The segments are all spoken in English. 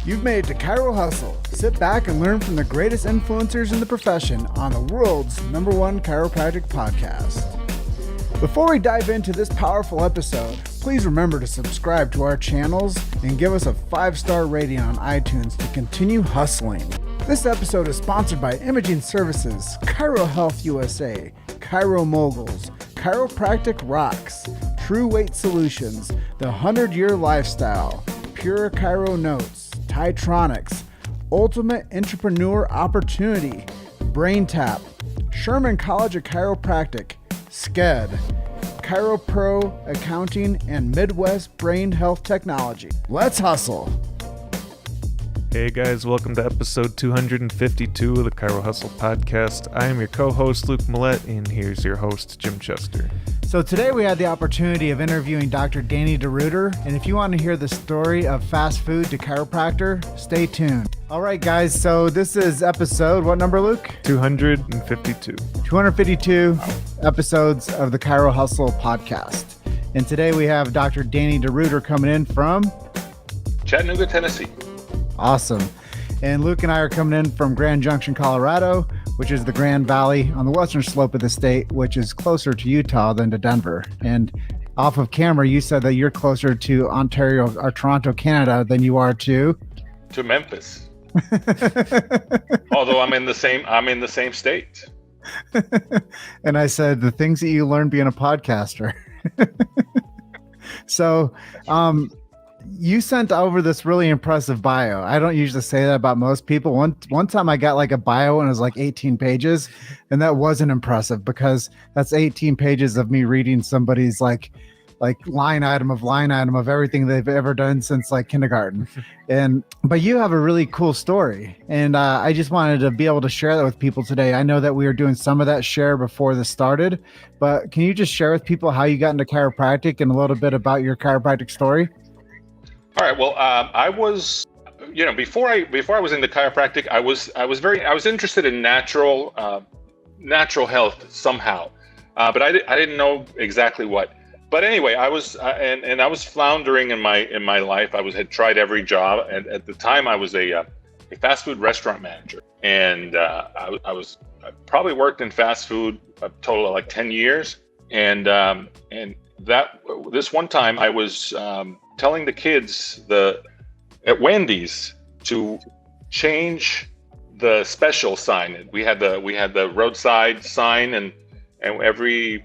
You've made it to ChiroHustle. Sit back and learn from the greatest influencers in the profession on the world's #1 chiropractic podcast. Before we dive into this powerful episode, please remember to subscribe to our channels and give us a 5-star rating on iTunes to continue hustling. This episode is sponsored by Imaging Services, Chiro Health USA, Chiro Moguls, Chiropractic Rocks, True Weight Solutions, The 100-Year Lifestyle, Pure Chiro Notes, Titronics, Ultimate Entrepreneur Opportunity, BrainTap, Sherman College of Chiropractic, SCED, ChiroPro Accounting, and Midwest Brain Health Technology. Let's hustle. Hey guys, welcome to episode 252 of the ChiroHustle Podcast. I am your co-host Luke Millette, and here's your host Jim Chester. So today we had the opportunity of interviewing Dr. Danny DeReuter, and if you want to hear the story of fast food to chiropractor, stay tuned. All right, guys, so this is episode, what number, Luke? 252. 252 episodes of the ChiroHustle Podcast. And today we have Dr. Danny DeReuter coming in from Chattanooga, Tennessee. Awesome. And Luke and I are coming in from Grand Junction, Colorado, which is the Grand Valley on the western slope of the state, which is closer to Utah than to Denver. And off of camera, you said that you're closer to Ontario or Toronto, Canada than you are to Memphis. Although I'm in the same state. And I said the things that you learn being a podcaster. So, you sent over this really impressive bio. I don't usually say that about most people. One time I got like a bio and it was like 18 pages, and that wasn't impressive because that's 18 pages of me reading somebody's like line item of everything they've ever done since like kindergarten. But you have a really cool story, and I just wanted to be able to share that with people today. I know that we were doing some of that share before this started, but can you just share with people how you got into chiropractic and a little bit about your chiropractic story? All right. Well, I was, before I was into chiropractic, I was interested in natural health somehow, but I didn't know exactly what. But anyway, I was and I was floundering in my life. I had tried every job, and at the time I was a fast food restaurant manager, and I probably worked in fast food a total of like 10 years, and that this one time I was telling the kids at Wendy's to change the special sign. We had the roadside sign, and every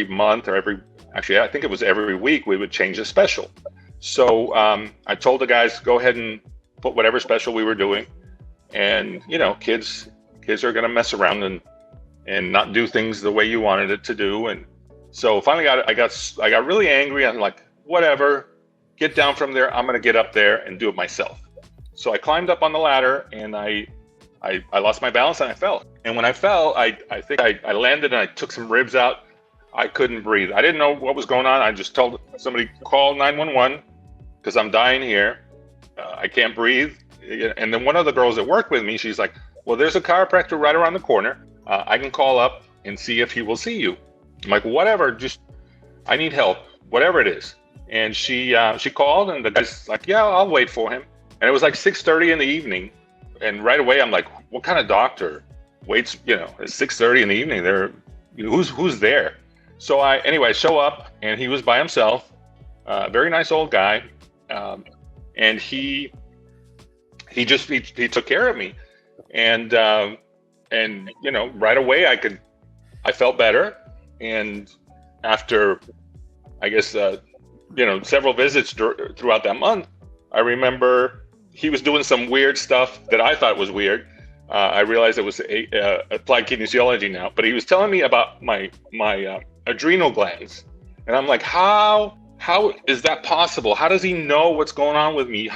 month or I think it was every week we would change the special. So I told the guys, go ahead and put whatever special we were doing, and kids are gonna mess around and not do things the way you wanted it to do. And so finally I got really angry. I'm like, whatever. Get down from there. I'm going to get up there and do it myself. So I climbed up on the ladder, and I lost my balance and I fell. And when I fell, I think I landed and I took some ribs out. I couldn't breathe. I didn't know what was going on. I just told somebody, call 911 because I'm dying here. I can't breathe. And then one of the girls that worked with me, she's like, well, there's a chiropractor right around the corner. I can call up and see if he will see you. I'm like, whatever, just I need help, whatever it is. And she called, and the guy's like, yeah, I'll wait for him. And it was like 6:30 in the evening. And right away, I'm like, what kind of doctor waits, at 6:30 in the evening? Who's there? So I show up, and he was by himself, very nice old guy. And he took care of me. And right away I felt better. And after, I guess, several visits throughout that month, I remember he was doing some weird stuff that I thought was weird. I realized it was applied kinesiology now, but he was telling me about my adrenal glands, and I'm like, how is that possible? How does he know what's going on with me?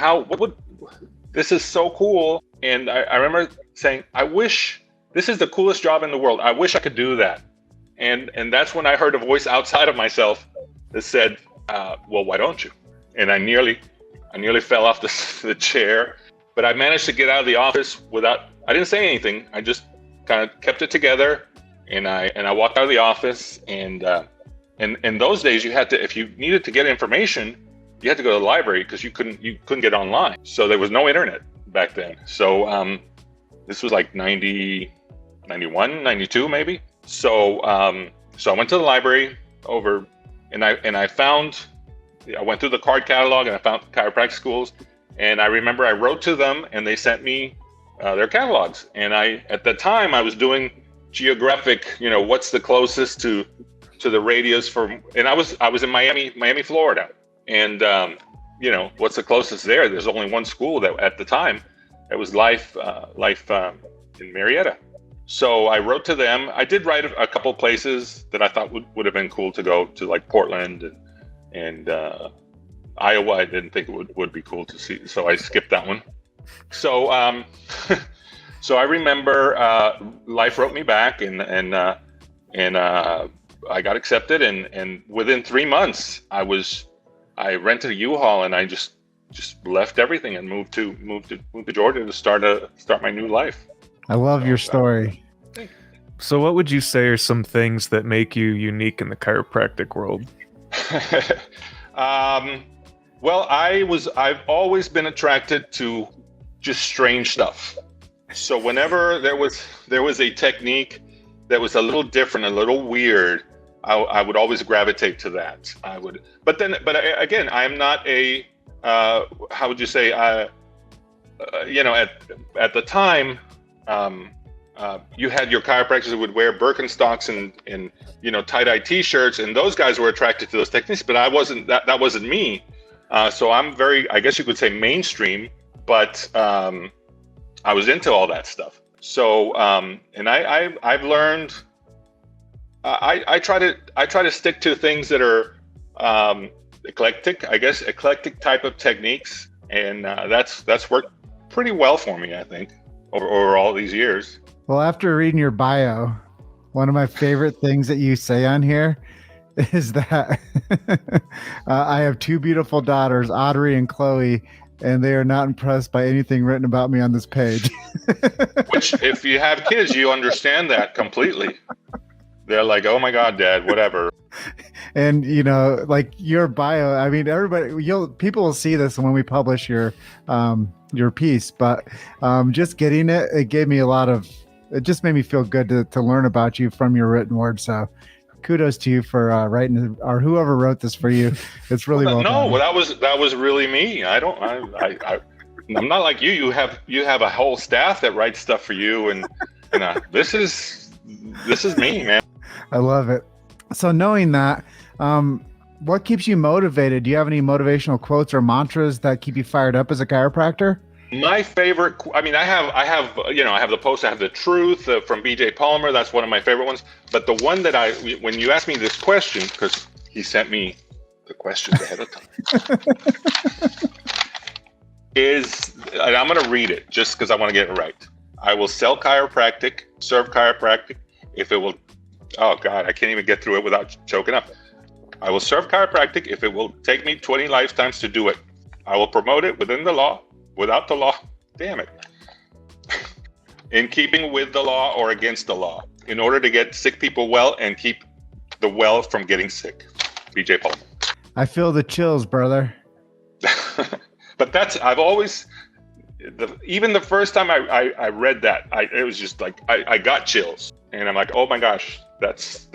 This is so cool. And I remember saying, I wish this is the coolest job in the world. I wish I could do that. And that's when I heard a voice outside of myself that said, well, why don't you? And I nearly fell off the chair, but I managed to get out of the office I didn't say anything. I just kind of kept it together, and I walked out of the office. And in those days, you had to, if you needed to get information, you had to go to the library because you couldn't get online. So there was no internet back then. So this was like 90, 91, 92 maybe. So so I went to the library and I went through the card catalog and I found chiropractic schools. And I remember I wrote to them and they sent me their catalogs. And at the time I was doing geographic, what's the closest to the radius and I was in Miami, Florida. And, what's the closest there? There's only one school that at the time, it was Life in Marietta. So I wrote to them. I did write a couple places that I thought would have been cool to go to, like Portland and Iowa. I didn't think it would be cool to see. So I skipped that one. So, so I remember Life wrote me back and I got accepted. And within 3 months I rented a U-Haul and I just left everything and moved to Georgia to start my new life. I love your story. So what would you say are some things that make you unique in the chiropractic world? Well, I've always been attracted to just strange stuff. So whenever there was a technique that was a little different, a little weird, I would always gravitate to that. But again, I'm not a, how would you say, at the time, you had your chiropractors who would wear Birkenstocks and tie-dye t-shirts, and those guys were attracted to those techniques, but I wasn't, that wasn't me. So I'm very, I guess you could say mainstream, but I was into all that stuff. So, and I've learned, I try to stick to things that are eclectic type of techniques, and that's worked pretty well for me, I think, over all these years. Well, after reading your bio, one of my favorite things that you say on here is that I have two beautiful daughters, Audrey and Chloe, and they are not impressed by anything written about me on this page. Which, if you have kids, you understand that completely. They're like, "Oh my God, Dad, whatever." And like your bio, I mean, people will see this when we publish your piece, but just getting it gave me it just made me feel good to learn about you from your written word. So kudos to you for writing, or whoever wrote this for you. It's really well done. Well, that was really me. I'm not like you. You have a whole staff that writes stuff for you, and this is me, man. I love it. So knowing that, what keeps you motivated? Do you have any motivational quotes or mantras that keep you fired up as a chiropractor? My favorite, I have the post, I have the truth from BJ Palmer. That's one of my favorite ones. But the one that when you asked me this question, because he sent me the questions ahead of time, and I'm going to read it just because I want to get it right. I will sell chiropractic, serve chiropractic, if it will, oh God, I can't even get through it without choking up. I will serve chiropractic if it will take me 20 lifetimes to do it. I will promote it within the law, without the law, damn it, in keeping with the law or against the law, in order to get sick people well and keep the well from getting sick. BJ Palmer. I feel the chills, brother. But I've always, even the first time I read that, it was just like, I got chills. And I'm like, oh my gosh, that's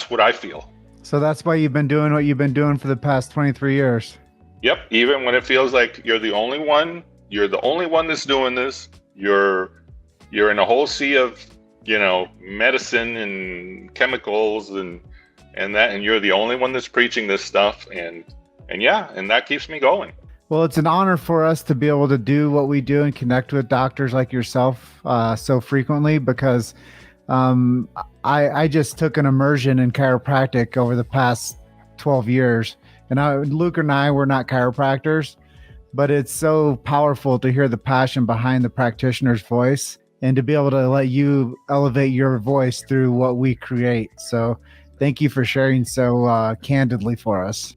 what I feel. So that's why you've been doing what you've been doing for the past 23 years. Yep. Even when it feels like you're the only one that's doing this, you're in a whole sea of, medicine and chemicals and you're the only one that's preaching this stuff. And that keeps me going. Well, it's an honor for us to be able to do what we do and connect with doctors like yourself so frequently, because I just took an immersion in chiropractic over the past 12 years. And Luke and I were not chiropractors, but it's so powerful to hear the passion behind the practitioner's voice and to be able to let you elevate your voice through what we create. So thank you for sharing so candidly for us.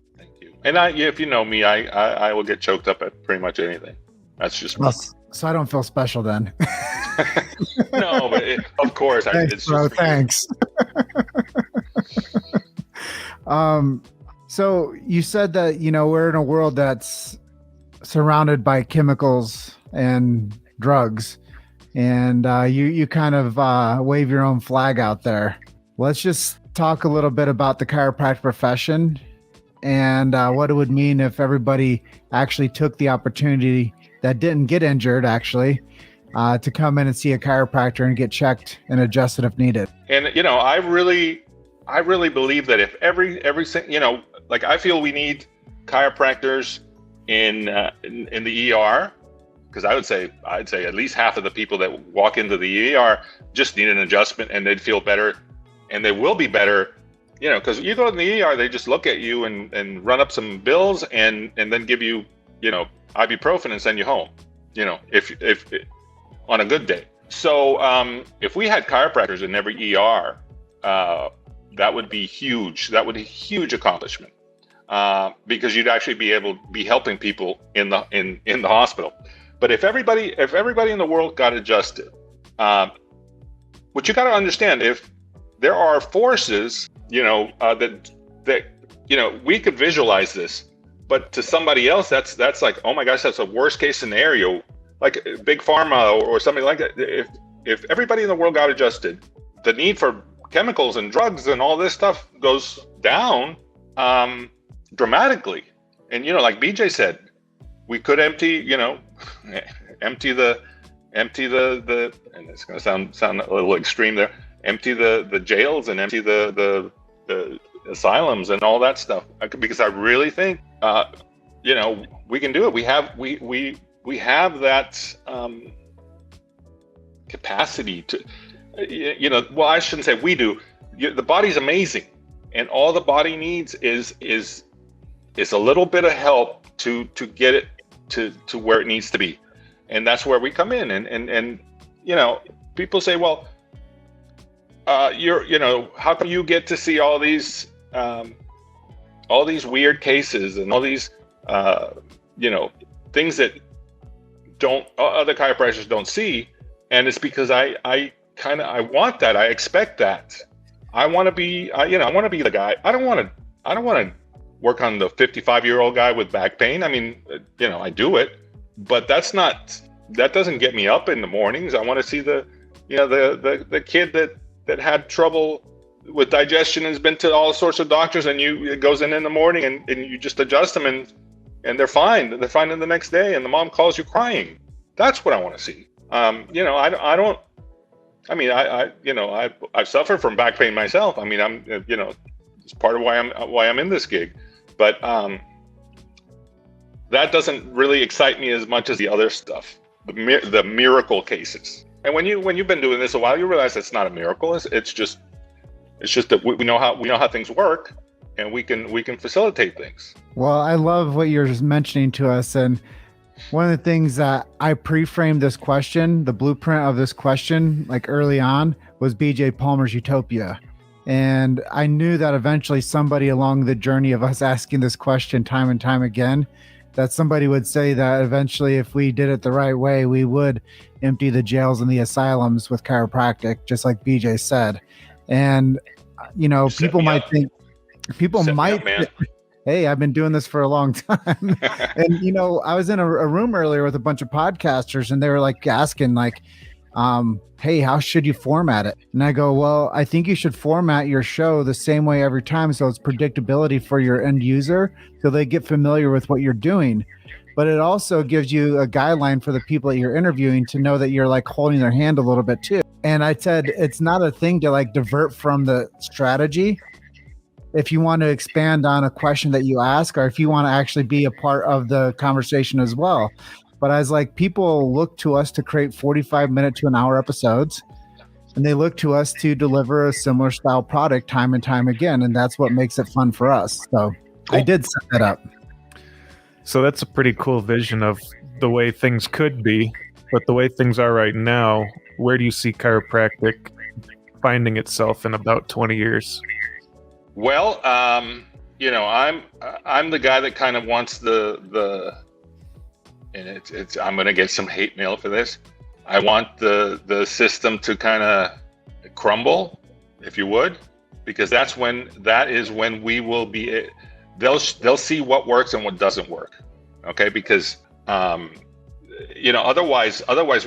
And if you know me, I will get choked up at pretty much anything. That's just me. So I don't feel special then. No, but of course. Thanks, bro. Thanks. So you said that, we're in a world that's surrounded by chemicals and drugs, and you kind of wave your own flag out there. Let's just talk a little bit about the chiropractic profession and what it would mean if everybody actually took the opportunity that didn't get injured, actually, to come in and see a chiropractor and get checked and adjusted if needed. And I really believe that if every like I feel we need chiropractors in the ER, because I'd say at least half of the people that walk into the ER just need an adjustment, and they'd feel better, and they will be better. Because you go to the ER, they just look at you and run up some bills and then give you, ibuprofen and send you home, if on a good day. So if we had chiropractors in every ER, that would be huge. That would be a huge accomplishment because you'd actually be helping people in the hospital. But if everybody in the world got adjusted, what you got to understand, if there are forces, that we could visualize this, but to somebody else, that's like, oh my gosh, that's a worst case scenario, like big pharma or something like that. If everybody in the world got adjusted, the need for chemicals and drugs and all this stuff goes down dramatically. And like BJ said, we could empty the and it's going to sound a little extreme there, empty the jails and empty the asylums and all that stuff, because I really think we can do it. We have that capacity to, well, I shouldn't say we do. The body's amazing, and all the body needs is a little bit of help to get it to where it needs to be. And that's where we come in. And people say, well, how come you get to see all these weird cases and all these things that other chiropractors don't see? And it's because I want that. I expect that. I want to be the guy. I don't want to work on the 55-year-old guy with back pain. I mean, I do it, but that doesn't get me up in the mornings. I want to see the kid that had trouble with digestion and has been to all sorts of doctors, and it goes in the morning and you just adjust them and they're fine. They're fine the next day, and the mom calls you crying. That's what I want to see. I've suffered from back pain myself. I mean, it's part of why I'm in this gig, but that doesn't really excite me as much as the other stuff, the miracle cases. And when you've been doing this a while, you realize it's not a miracle. It's just that we know how things work, and we can facilitate things. Well, I love what you're just mentioning to us, and one of the things that I pre-framed this question, the blueprint of this question, like early on, was BJ Palmer's Utopia. And I knew that eventually somebody along the journey of us asking this question time and time again, that somebody would say that eventually if we did it the right way, we would empty the jails and the asylums with chiropractic, just like BJ said. And, people might think, hey, I've been doing this for a long time. And, I was in a room earlier with a bunch of podcasters, and they were like asking hey, how should you format it? And I go, well, I think you should format your show the same way every time, so it's predictability for your end user, so they get familiar with what you're doing. But it also gives you a guideline for the people that you're interviewing to know that you're like holding their hand a little bit too. And I said, it's not a thing to like divert from the strategy. If you want to expand on a question that you ask, or if you want to actually be a part of the conversation as well. But I was like, people look to us to create 45-minute to an hour episodes, and they look to us to deliver a similar style product time and time again. And that's what makes it fun for us. So cool. I did set that up. So that's a pretty cool vision of the way things could be, but the way things are right now, where do you see chiropractic finding itself in about 20 years? Well, I'm the guy that kind of wants and it's I'm going to get some hate mail for this. I want the system to kind of crumble, if you would, because that is when we will be they'll see what works and what doesn't work. Okay, because otherwise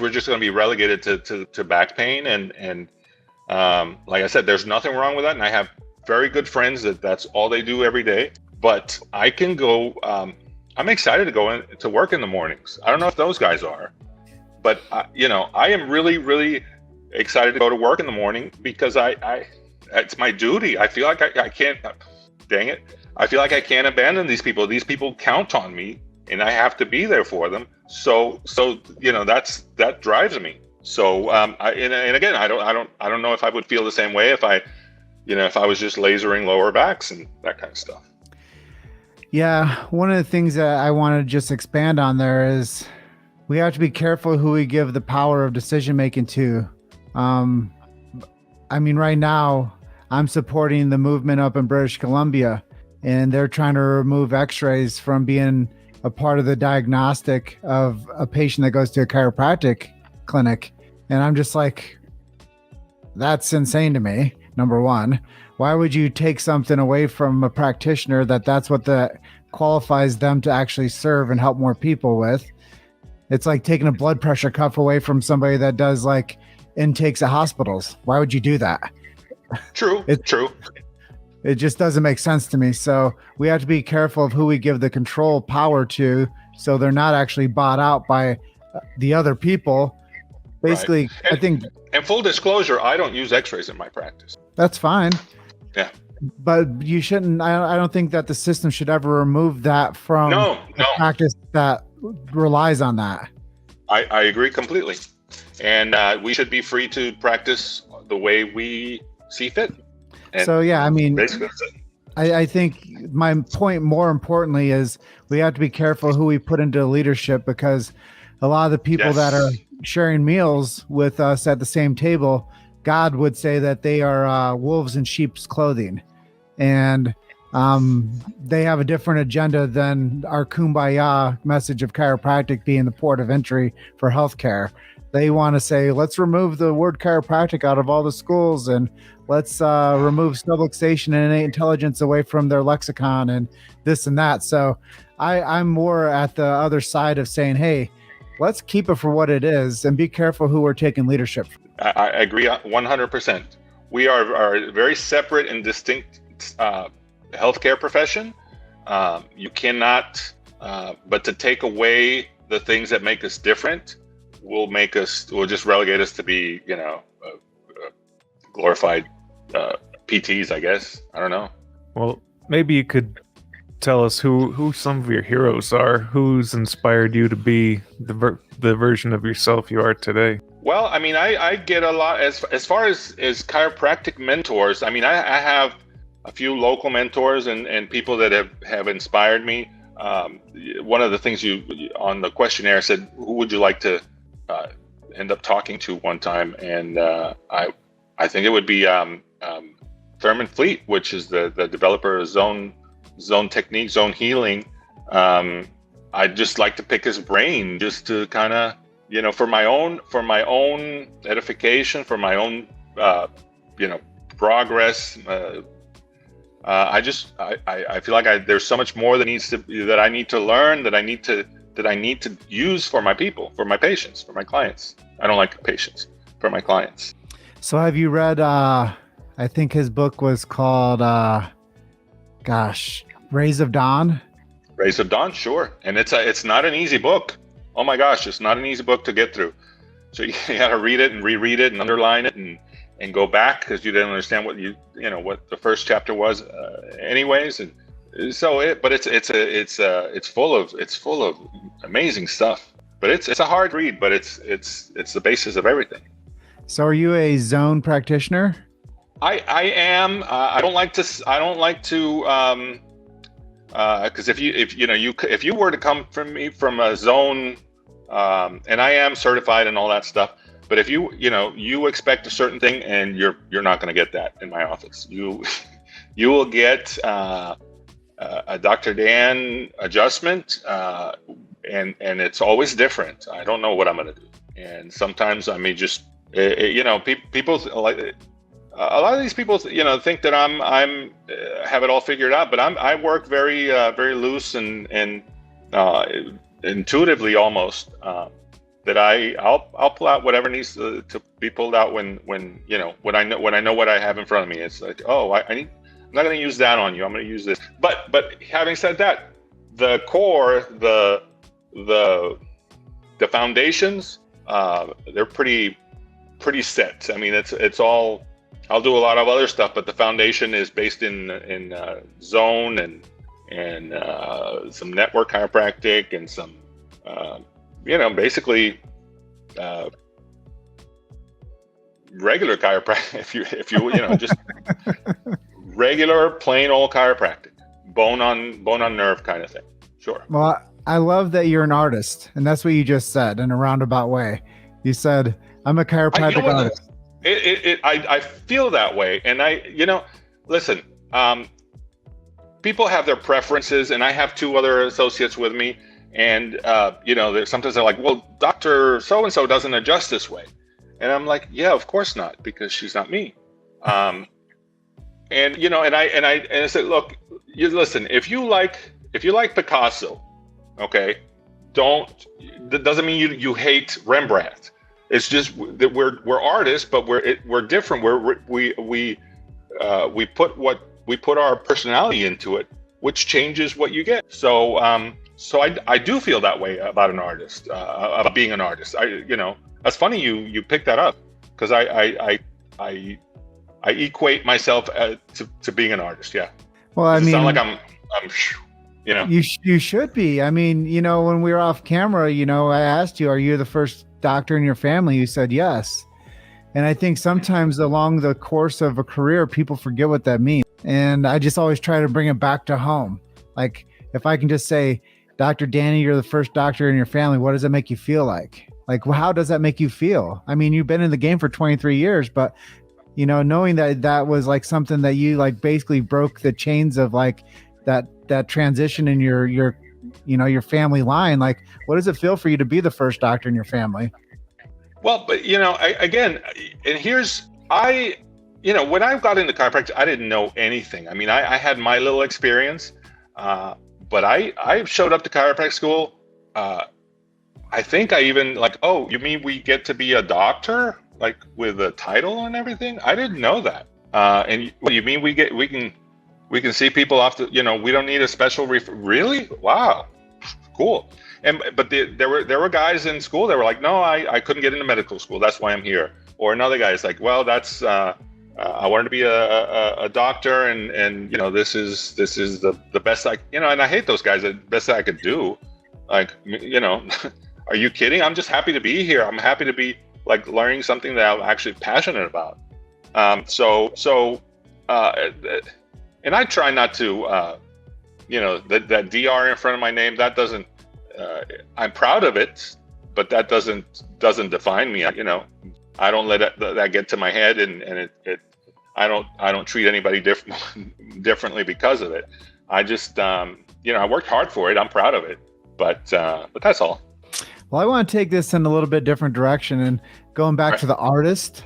we're just going to be relegated to back pain, and like I said, there's nothing wrong with that, and I have very good friends that's all they do every day. But I can go. I'm excited to go in to work in the mornings. I don't know if those guys are, but I am really, really excited to go to work in the morning because it's my duty. I feel like I can't. Dang it! I feel like I can't abandon these people. These people count on me, and I have to be there for them. So that drives me. So and again, I don't know if I would feel the same way if I was just lasering lower backs and that kind of stuff. Yeah, one of the things that I want to just expand on there is we have to be careful who we give the power of decision making to. Right now I'm supporting the movement up in British Columbia, and they're trying to remove x-rays from being a part of the diagnostic of a patient that goes to a chiropractic clinic. And I'm just like, that's insane to me. Number one, why would you take something away from a practitioner that's what qualifies them to actually serve and help more people with? It's like taking a blood pressure cuff away from somebody that does like intakes at hospitals. Why would you do that? True. True. It just doesn't make sense to me. So we have to be careful of who we give the control power to, so they're not actually bought out by the other people. Basically, right. I think. And full disclosure, I don't use x-rays in my practice. That's fine. Yeah. But you shouldn't, I don't think that the system should ever remove that from a practice that relies on that. I agree completely. And we should be free to practice the way we see fit. And so, yeah, basically that's it. I think my point more importantly is we have to be careful who we put into leadership, because a lot of the people that are sharing meals with us at the same table, God would say that they are wolves in sheep's clothing. And they have a different agenda than our kumbaya message of chiropractic being the port of entry for healthcare. They want to say, let's remove the word chiropractic out of all the schools, and let's remove subluxation and innate intelligence away from their lexicon and this and that. So I'm more at the other side of saying, hey, let's keep it for what it is and be careful who we're taking leadership from. I agree 100%. We are a very separate and distinct healthcare profession. You cannot, but to take away the things that make us different will just relegate us to be, glorified PTs, I guess. I don't know. Well, maybe you could tell us who some of your heroes are, who's inspired you to be the version of yourself you are today. Well, I get a lot as far as chiropractic mentors. I have a few local mentors and people that have inspired me. One of the things you on the questionnaire said, who would you like to end up talking to one time? And I think it would be Thurman Fleet, which is the developer of Zone Technique, Zone Healing. I'd just like to pick his brain just to kind of, for my own edification, for my own, progress. I feel like there's so much more that I need to learn, that I need to use for my people, for my patients, for my clients. I don't like patients, for my clients. So have you read, I think his book was called, Rays of Dawn? Rays of Dawn, sure. And it's not an easy book. Oh my gosh, it's not an easy book to get through. So you got to read it and reread it and underline it and go back because you didn't understand what what the first chapter was, anyways. And so it's full of amazing stuff. But it's a hard read, but it's the basis of everything. So are you a zone practitioner? I am. I don't like to because if you were to come from a zone, and I am certified and all that stuff, but if you expect a certain thing and you're not going to get that in my office. You will get a Dr. Dan adjustment, and it's always different. I don't know what I'm going to do, and sometimes I may just people like a lot of these people, think that I'm have it all figured out, but I work very very loose and intuitively almost. That I'll pull out whatever needs to be pulled out when I know what I have in front of me. It's like, I'm not going to use that on you. I'm going to use this. But having said that, the core, the foundations, they're pretty set. I mean, it's all. I'll do a lot of other stuff, but the foundation is based in zone and some network chiropractic and some basically regular chiropractic. If you just regular plain old chiropractic, bone on nerve kind of thing. Sure. Well, I love that you're an artist, and that's what you just said in a roundabout way. You said, I'm a chiropractic artist. I feel that way. And listen, people have their preferences, and I have two other associates with me. And, sometimes they're like, well, Dr. So-and-so doesn't adjust this way. And I'm like, yeah, of course not, because she's not me. And I said, look, listen, if you like Picasso, okay, that doesn't mean you hate Rembrandt. It's just that we're artists, but we're different. We put our personality into it, which changes what you get. So I do feel that way about an artist, about being an artist. That's funny you picked that up, because I equate myself to being an artist. Yeah. Well, I mean, sound like I'm. You should be. I mean, when we were off camera, I asked you, are you the first doctor in your family? You said yes. And I think sometimes along the course of a career, people forget what that means. And I just always try to bring it back to home. Like, if I can just say, Dr. Danny, you're the first doctor in your family, what does that make you feel like? Like, how does that make you feel? I mean, you've been in the game for 23 years, but knowing that was like something that you like basically broke the chains of like that transition in your family line. Like, what does it feel for you to be the first doctor in your family? Well, but when I got into chiropractic, I didn't know anything. I mean, I had my little experience, but I showed up to chiropractic school. I think I even like, oh, you mean we get to be a doctor, like with a title and everything? I didn't know that. And what do you mean we can see people off the, we don't need a special really? Wow, cool. But there were guys in school that were like, no, I couldn't get into medical school. That's why I'm here. Or another guy is like, well, that's I wanted to be a doctor, and this is the best and I hate those guys. The best I could do, like, are you kidding? I'm just happy to be here. I'm happy to be like learning something that I'm actually passionate about. And I try not to, that DR in front of my name, that doesn't. I'm proud of it, but that doesn't define me. I don't let that get to my head, and I don't treat anybody differently because of it. I just I worked hard for it. I'm proud of it, but that's all. Well, I want to take this in a little bit different direction, and going back to the artist.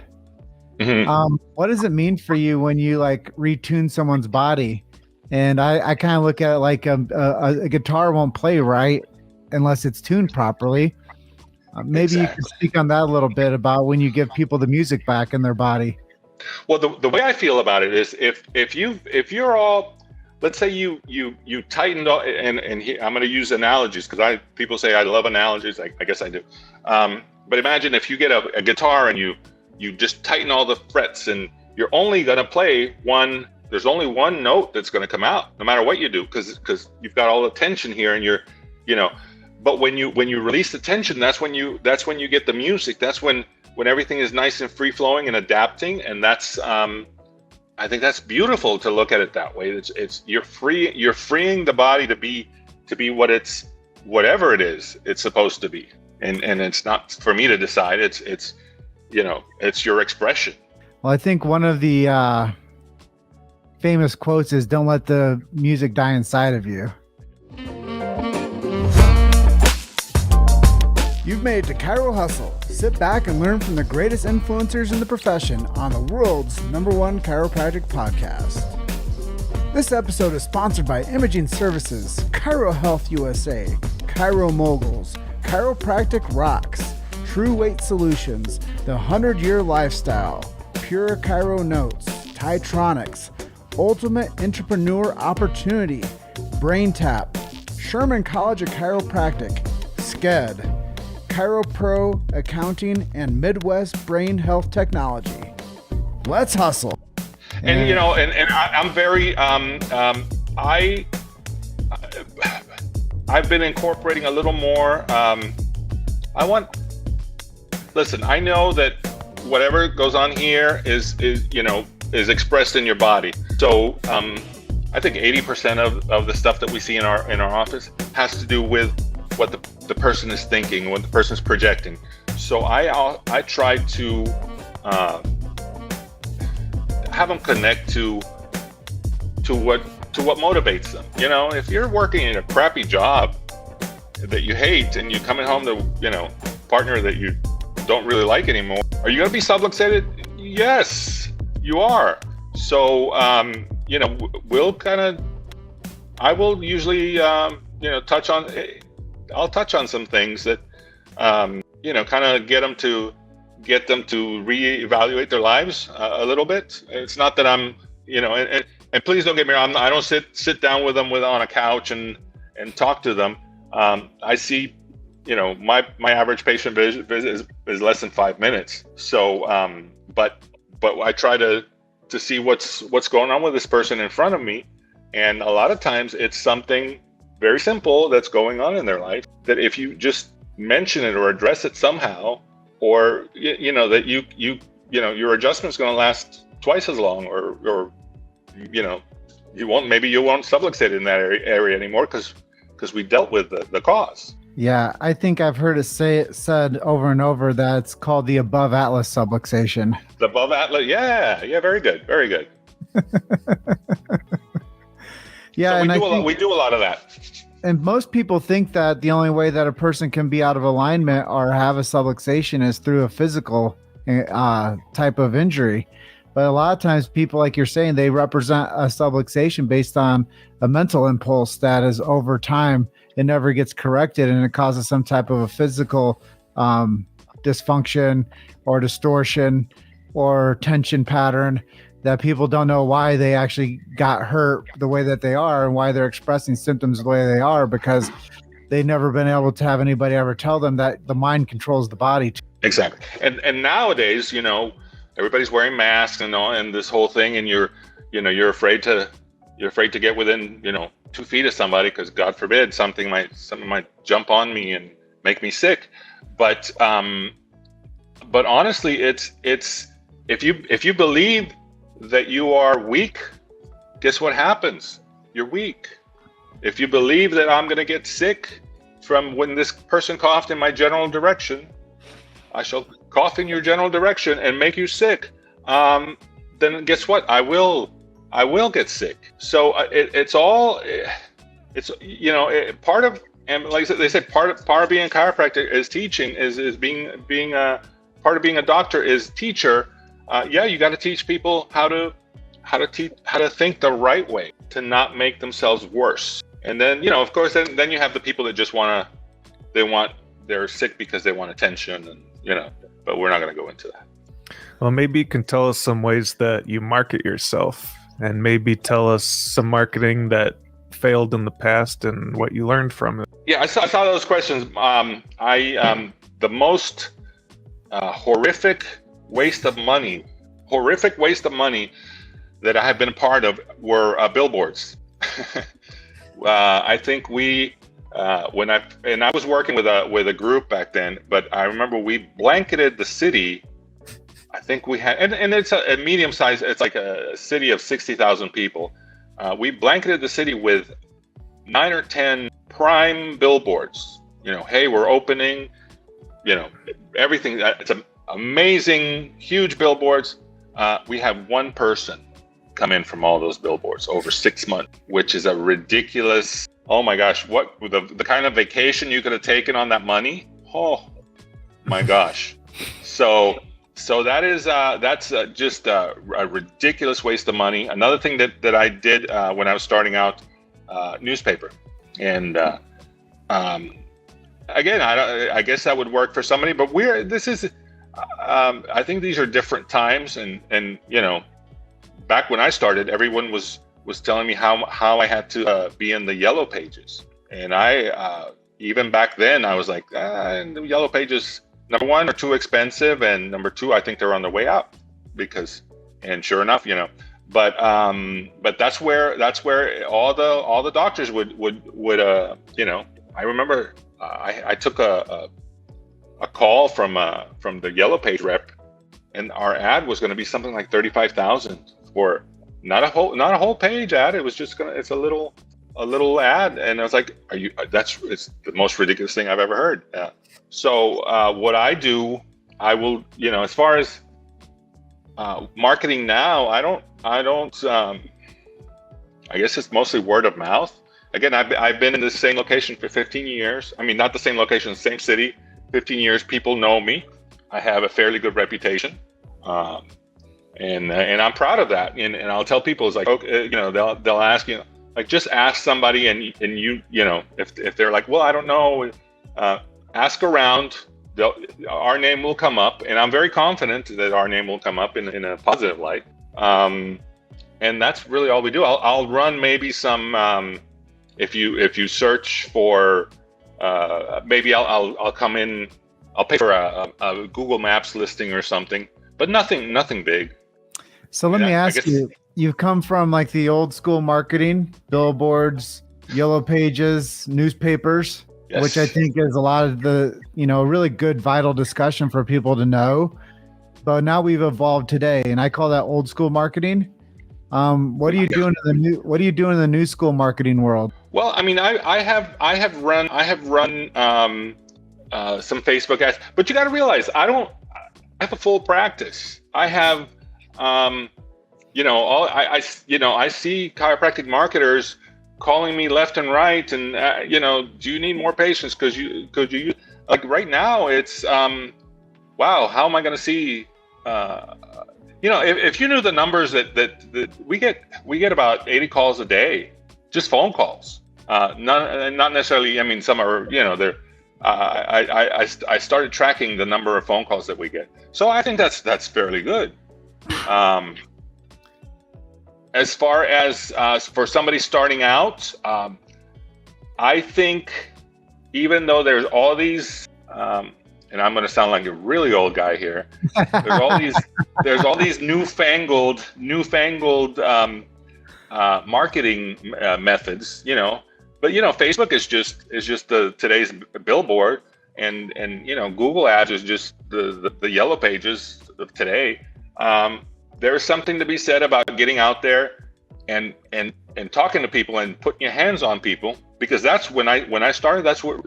Mm-hmm. What does it mean for you when you like retune someone's body? And I kind of look at it like a guitar won't play right unless it's tuned properly. Maybe exactly. You can speak on that a little bit about when you give people the music back in their body. Well, the way I feel about it is if you're all, let's say you tightened all, and I'm going to use analogies because people say I love analogies. I guess I do. But imagine if you get a guitar and you just tighten all the frets, and you're only going to play one. There's only one note that's going to come out, no matter what you do, because you've got all the tension here, and you're. But when you release the tension, that's when you get the music. That's when everything is nice and free flowing and adapting, and that's I think that's beautiful to look at it that way. It's you're freeing the body to be whatever it is it's supposed to be, and it's not for me to decide. It's your expression. Well, I think one of the famous quotes is, "Don't let the music die inside of you." You've made it to ChiroHustle. Sit back and learn from the greatest influencers in the profession on the world's #1 chiropractic podcast. This episode is sponsored by Imaging Services, Chiro Health USA, Chiro Moguls, Chiropractic Rocks, True Weight Solutions, The 100-Year Lifestyle, Pure Chiro Notes, Titronics, Ultimate Entrepreneur Opportunity, BrainTap, Sherman College of Chiropractic, SCED, ChiroPro Accounting, and Midwest Brain Health Technology. Let's hustle. And I'm very I've been incorporating a little more. Listen, I know that whatever goes on here is expressed in your body. So I think 80% of the stuff that we see in our office has to do with what the person is thinking, what the person is projecting. So I try to have them connect to what motivates them. If you're working in a crappy job that you hate and you're coming home to partner that you don't really like anymore, are you going to be subluxated? Yes, you are. So I will usually I'll touch on some things that kind of get them to reevaluate their lives a little bit. It's not that I'm and please don't get me wrong, I don't sit down with them on a couch and talk to them. I see my average patient visit is less than 5 minutes. So but I try to see what's going on with this person in front of me, and a lot of times it's something very simple that's going on in their life that if you just mention it or address it somehow, or that your adjustment's going to last twice as long, or you won't subluxate in that area anymore because we dealt with the cause. Yeah, I think I've heard it said over and over that it's called the above atlas subluxation. The above atlas, yeah, very good. Yeah, so we do a lot of that. And most people think that the only way that a person can be out of alignment or have a subluxation is through a physical type of injury. But a lot of times people, like you're saying, they represent a subluxation based on a mental impulse that is over time, it never gets corrected, and it causes some type of a physical dysfunction or distortion or tension pattern that people don't know why they actually got hurt the way that they are and why they're expressing symptoms the way they are, because they've never been able to have anybody ever tell them that the mind controls the body. Exactly. And nowadays, everybody's wearing masks and this whole thing, and you're afraid to get within 2 feet of somebody because God forbid something might jump on me and make me sick. But honestly, it's if you believe that you are weak, guess what happens? You're weak. If you believe that I'm going to get sick from when this person coughed in my general direction, I shall cough in your general direction and make you sick. Then guess what? I will get sick. So it's part of, and like they said, part of being a chiropractor is teaching, is being part of being a doctor is teacher. You got to teach people how to think the right way to not make themselves worse. And then of course then you have the people that just they're sick because they want attention, and but we're not going to go into that. Well, maybe you can tell us some ways that you market yourself, and maybe tell us some marketing that failed in the past and what you learned from it. Yeah, I saw those questions. The most horrific waste of money that I have been a part of were billboards. I think I was working with a group back then, but I remember we blanketed the city. I think we had, and it's a medium size. It's like a city of 60,000 people. We blanketed the city with 9 or 10 prime billboards. Hey, we're opening. Everything. It's amazing, huge billboards. We have one person come in from all those billboards over 6 months, which is a ridiculous. Oh my gosh, what the kind of vacation you could have taken on that money? Oh, my gosh. So that's just a ridiculous waste of money. Another thing that I did when I was starting out, newspaper, and again, I guess that would work for somebody, but I think these are different times, and back when I started, everyone was telling me how I had to be in the yellow pages, and I even back then I was like, the yellow pages, number one, are too expensive, and number two, I think they're on their way out, and sure enough, but that's where all the doctors would I remember I took a call from the yellow page rep, and our ad was going to be something like 35,000 for not a whole page ad. It was just it's a little ad, and I was like, it's the most ridiculous thing I've ever heard. So what I do, I will, as far as marketing now, I don't. I guess it's mostly word of mouth. Again, I've been in the same location for 15 years. I mean, not the same location, same city, 15 years. People know me. I have a fairly good reputation, and I'm proud of that. And I'll tell people, it's like, okay, they'll ask, like, just ask somebody, and if they're like, well, I don't know, ask around. Our name will come up, and I'm very confident that our name will come up in a positive light. And that's really all we do. I'll run maybe some. If you search for, maybe I'll come in. I'll pay for a Google Maps listing or something, but nothing big. So let me ask you. You've come from like the old school marketing, billboards, yellow pages, newspapers. Yes. Which I think is a lot of the, really good, vital discussion for people to know. But now we've evolved today, and I call that old school marketing. What are you doing in the new school marketing world? Well, I mean, I have run some Facebook ads, but you got to realize I have a full practice. I have, I see chiropractic marketers calling me left and right, and do you need more patients? Could you like right now it's wow, how am I going to see? If you knew the numbers that we get about 80 calls a day, just phone calls. Not necessarily. I mean, some are they're. I started tracking the number of phone calls that we get, so I think that's fairly good. As far as for somebody starting out, I think even though there's all these, and I'm going to sound like a really old guy here, there's all these newfangled marketing methods, But Facebook is just today's billboard, and Google Ads is just the yellow pages of today. There's something to be said about getting out there and talking to people and putting your hands on people, because that's when I started. That's what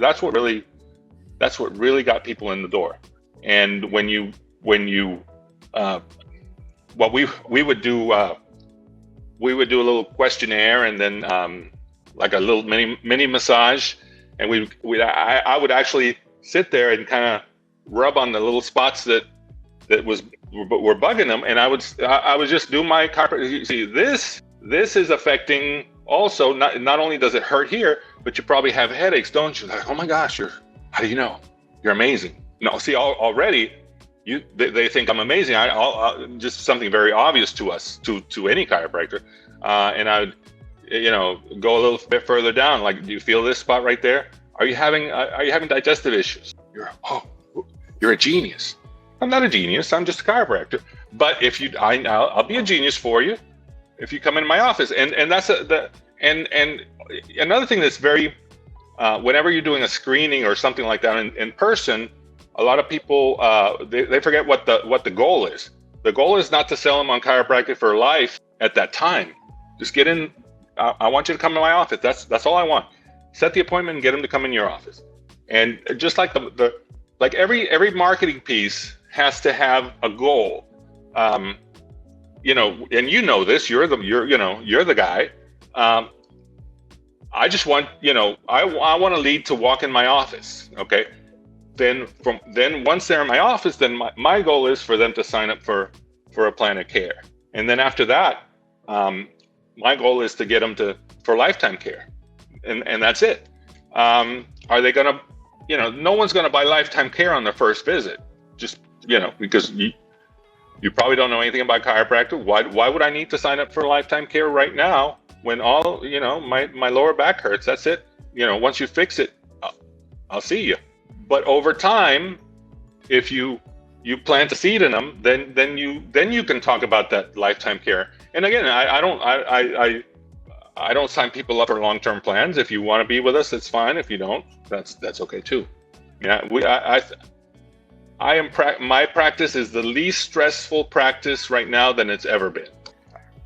really got people in the door. And when you what we would do a little questionnaire, and then like a little mini massage, and I would actually sit there and kind of rub on the little spots that were bugging them, and I would just do my chiropractic. See, this is affecting also, not only does it hurt here, but you probably have headaches, don't you? Like, oh my gosh, how do you know? You're amazing. No, see, already they think I'm amazing. I'll just something very obvious to us, to any chiropractor, and I would go a little bit further down. Like, do you feel this spot right there? Are you having digestive issues? You're a genius. I'm not a genius. I'm just a chiropractor. But I'll be a genius for you if you come into my office. And that's and another thing that's very whenever you're doing a screening or something like that in person, a lot of people they forget what the goal is. The goal is not to sell them on chiropractic for life at that time. Just get in. I want you to come to my office. That's all I want. Set the appointment and get them to come in your office. And just like like every marketing piece has to have a goal. And this. You're the guy. I just want I want a lead to walk in my office. Okay. then once they're in my office, then my goal is for them to sign up for a plan of care. And then after that, my goal is to get them for lifetime care. And that's it. Are they gonna, no one's gonna buy lifetime care on their first visit, just, because you probably don't know anything about chiropractic. Why would I need to sign up for lifetime care right now when all, my lower back hurts? That's it. Once you fix it, I'll see you. But over time, if you plant a seed in them, then you can talk about that lifetime care. And again, I don't sign people up for long-term plans. If you want to be with us, that's fine. If you don't, that's okay too. Yeah, my practice is the least stressful practice right now than it's ever been.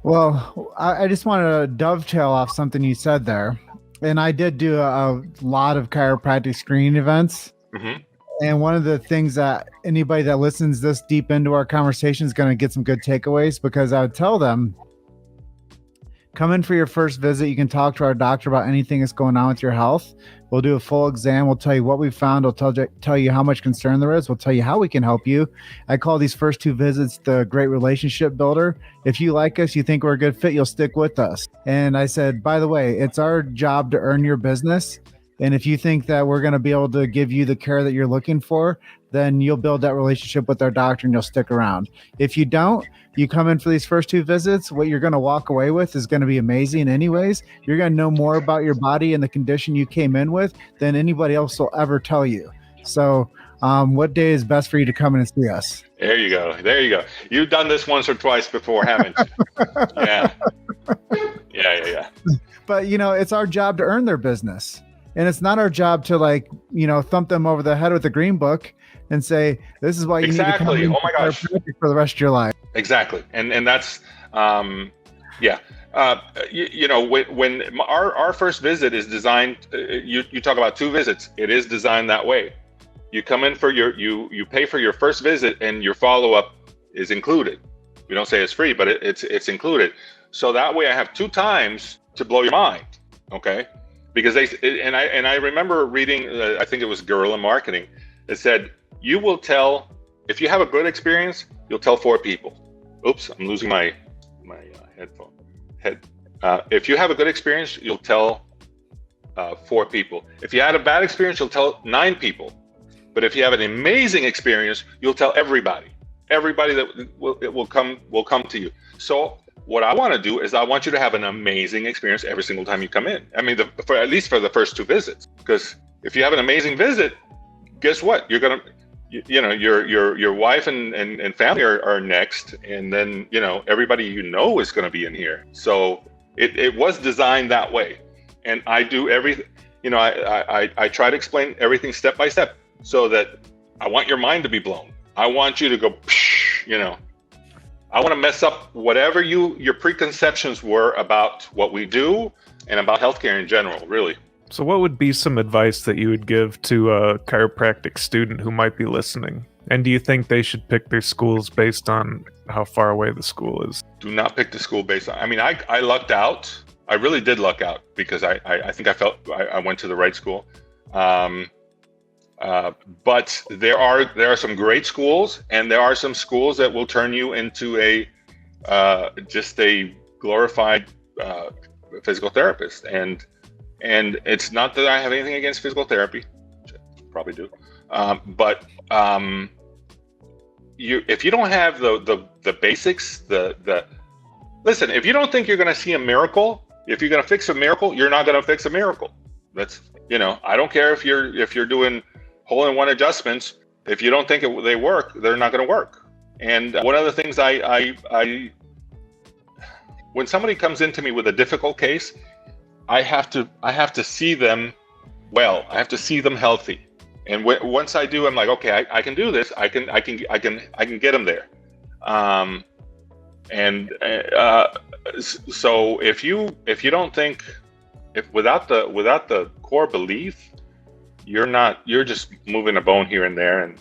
Well, I just want to dovetail off something you said there. And I did do a lot of chiropractic screening events. Mm-hmm. And one of the things that anybody that listens this deep into our conversation is going to get some good takeaways, because I would tell them, come in for your first visit. You can talk to our doctor about anything that's going on with your health. We'll do a full exam. We'll tell you what we found. We'll tell you how much concern there is. We'll tell you how we can help you. I call these first 2 visits the great relationship builder. If you like us, you think we're a good fit, you'll stick with us. And I said, by the way, it's our job to earn your business. And if you think that we're going to be able to give you the care that you're looking for, then you'll build that relationship with our doctor and you'll stick around. If you don't, you come in for these first 2 visits, what you're going to walk away with is going to be amazing anyways. You're going to know more about your body and the condition you came in with than anybody else will ever tell you. So what day is best for you to come in and see us? There you go. You've done this once or twice before, haven't you? Yeah. But, it's our job to earn their business. And it's not our job to thump them over the head with a green book and say, this is why you need to come in for the rest of your life. Exactly. And that's, when our first visit is designed, you talk about 2 visits, it is designed that way. You come in for you pay for your first visit and your follow-up is included. We don't say it's free, but it's included. So that way I have 2 times to blow your mind. Okay. Because I remember reading, I think it was Guerrilla Marketing, that said, you will tell, if you have a good experience, you'll tell 4 people. Oops, I'm losing my headphone. If you have a good experience, you'll tell 4 people. If you had a bad experience, you'll tell 9 people. But if you have an amazing experience, you'll tell everybody. Everybody that will come to you. So what I want to do is I want you to have an amazing experience every single time you come in. I mean, at least for the first 2 visits. Because if you have an amazing visit, guess what? You're gonna, your wife and family are next, and then everybody is going to be in here. So it was designed that way, and I do everything. I try to explain everything step by step, so that I want your mind to be blown. I want you to go, I want to mess up whatever your preconceptions were about what we do and about healthcare in general, really. So what would be some advice that you would give to a chiropractic student who might be listening? And do you think they should pick their schools based on how far away the school is? Do not pick the school based on, I lucked out. I really did luck out, because I think I felt I went to the right school. But there are some great schools, and there are some schools that will turn you into just a glorified physical therapist. And it's not that I have anything against physical therapy, which I probably do. But if you don't have the basics, listen, if you don't think you're going to see a miracle, if you're going to fix a miracle, you're not going to fix a miracle. That's, I don't care if you're doing hole-in-one adjustments. If you don't think they work, they're not going to work. And one of the things when somebody comes into me with a difficult case, I have to see them well. I have to see them healthy. And once I do, I'm like, okay, I can do this. I can get them there. So if you don't think, without the core belief, you're just moving a bone here and there, and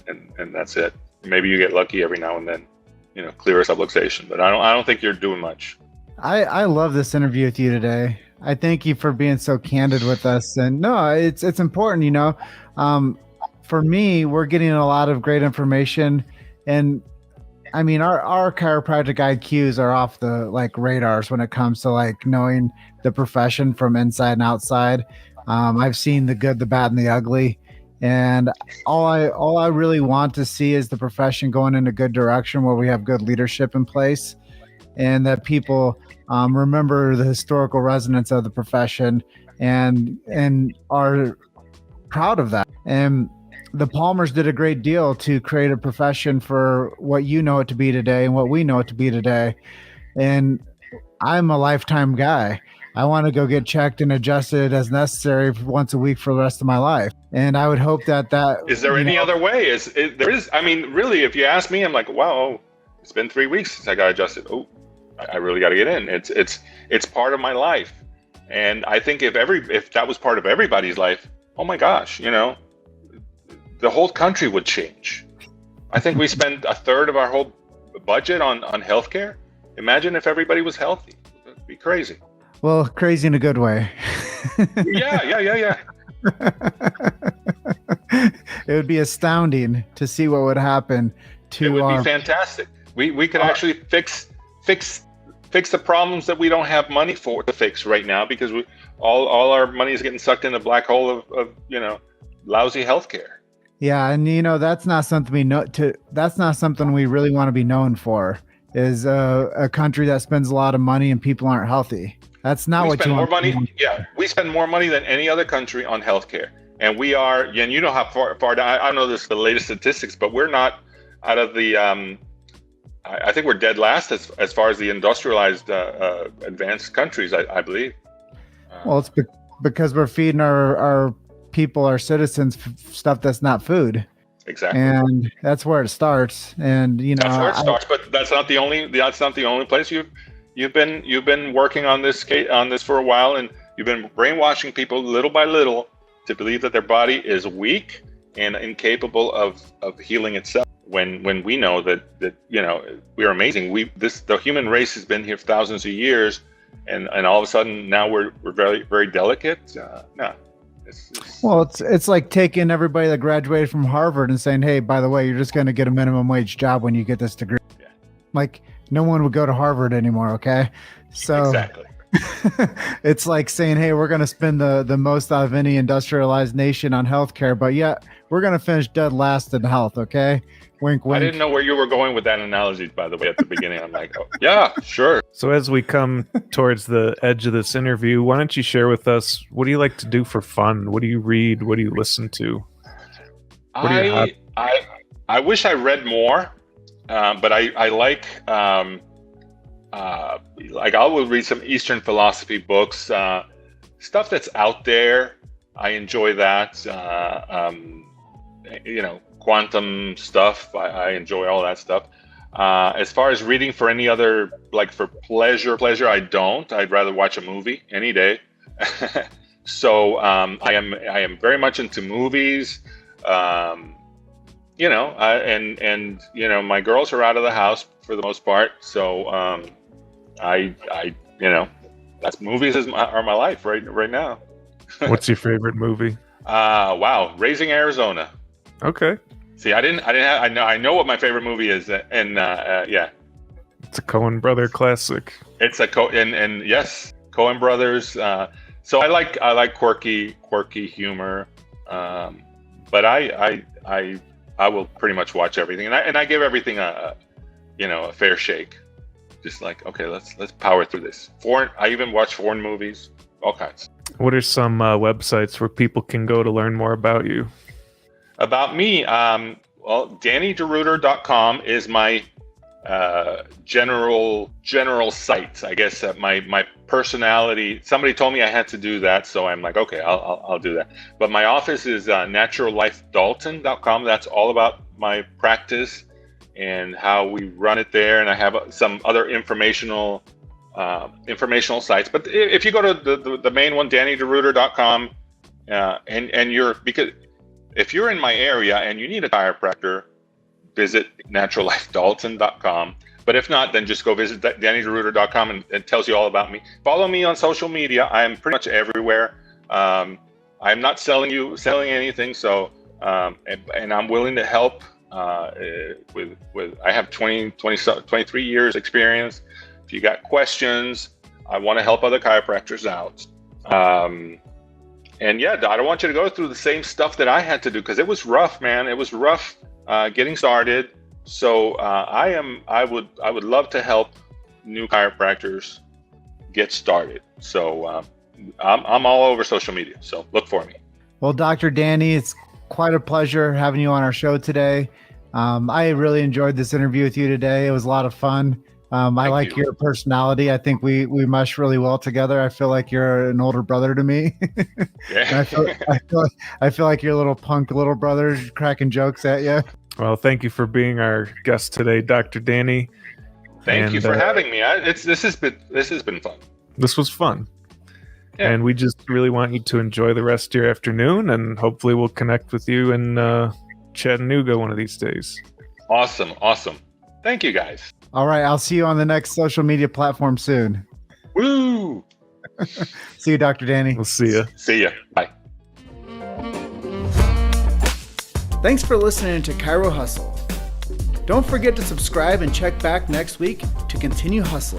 that's it. Maybe you get lucky every now and then, clear a subluxation, but I don't think you're doing much. I love this interview with you today. I thank you for being so candid with us. And no, it's important, for me, we're getting a lot of great information, and I mean, our chiropractic IQs are off the like radars when it comes to like knowing the profession from inside and outside. I've seen the good, the bad, and the ugly, and all I really want to see is the profession going in a good direction where we have good leadership in place, and that people remember the historical resonance of the profession and are proud of that. And the Palmers did a great deal to create a profession for what you know it to be today and what we know it to be today. And I'm a lifetime guy. I want to go get checked and adjusted as necessary once a week for the rest of my life. And I would hope that is there any other way? There is. I mean, really, if you ask me, I'm like, wow, it's been 3 weeks since I got adjusted. Oh, I really got to get in. It's part of my life. And I think if that was part of everybody's life, oh my gosh, the whole country would change. I think we spend a third of our whole budget on healthcare. Imagine if everybody was healthy. It'd be crazy. Well, crazy in a good way. Yeah. It would be astounding to see what would happen to It would be fantastic. We could actually fix the problems that we don't have money to fix right now, because all our money is getting sucked in the black hole of lousy healthcare. Yeah, and that's not something that's not something we really want to be known for, is a country that spends a lot of money and people aren't healthy. That's not what you want. Yeah, we spend more money than any other country on healthcare, and we are. And you know how far down. I don't know the latest statistics, but we're not out of the. I think we're dead last as far as the industrialized advanced countries. I believe. Well, it's because we're feeding our people, our citizens, stuff that's not food. Exactly. And that's where it starts. And that's where it starts. But that's not the only. That's not the only place you've been working on this for a while, and you've been brainwashing people little by little to believe that their body is weak and incapable of healing itself. When we know that we're amazing. The human race has been here for thousands of years, and all of a sudden now we're very, very delicate. No. Well, it's like taking everybody that graduated from Harvard and saying, hey, by the way, you're just going to get a minimum wage job when you get this degree. Yeah. Like, no one would go to Harvard anymore, okay? So exactly. It's like saying, hey, we're going to spend the most out of any industrialized nation on healthcare, but yet we're going to finish dead last in health, okay? Wink, wink. I didn't know where you were going with that analogy, by the way, at the beginning. I'm like, oh, yeah, sure. So as we come towards the edge of this interview, why don't you share with us, what do you like to do for fun? What do you read? What do you listen to? I wish I read more, but I like I will read some Eastern philosophy books, stuff that's out there. I enjoy that. Quantum stuff. I enjoy all that stuff. As far as reading for any other, like for pleasure, I don't. I'd rather watch a movie any day. So I am very much into movies. My girls are out of the house for the most part. So that's movies are my life right now. What's your favorite movie? Wow, Raising Arizona. Okay. See, I know what my favorite movie is, and yeah. It's a Coen brother classic. It's a yes, Coen brothers. So I like quirky humor, but I will pretty much watch everything, and I give everything a fair shake. Just like, okay, let's power through this. I even watch foreign movies, all kinds. What are some websites where people can go to learn more about you? About me, DannyDeReuter.com is my general site. I guess my personality. Somebody told me I had to do that, so I'm like, okay, I'll do that. But my office is naturallifedalton.com. That's all about my practice and how we run it there. And I have some other informational sites. But if you go to the main one, DannyDeReuter.com, if you're in my area and you need a chiropractor, visit naturallifedalton.com. But if not, then just go visit DannyDeReuter.com, and it tells you all about me. Follow me on social media. I am pretty much everywhere. I'm not selling anything, so and I'm willing to help with. I have 23 years experience. If you got questions, I want to help other chiropractors out. And yeah, I don't want you to go through the same stuff that I had to do, because it was rough, man. It was rough getting started. So I would love to help new chiropractors get started. So I'm all over social media. So look for me. Well, Dr. Danny, it's quite a pleasure having you on our show today. I really enjoyed this interview with you today. It was a lot of fun. I like your personality. I think we mesh really well together. I feel like you're an older brother to me. Yeah. I feel like your little punk little brother cracking jokes at you. Well, thank you for being our guest today, Dr. Danny. Thank you for having me. This has been fun. This was fun. Yeah. And we just really want you to enjoy the rest of your afternoon, and hopefully we'll connect with you in Chattanooga one of these days. Awesome. Thank you, guys. All right. I'll see you on the next social media platform soon. Woo! See you, Dr. Danny. We'll see you. See ya. Bye. Thanks for listening to Chiro Hustle. Don't forget to subscribe and check back next week to continue hustling.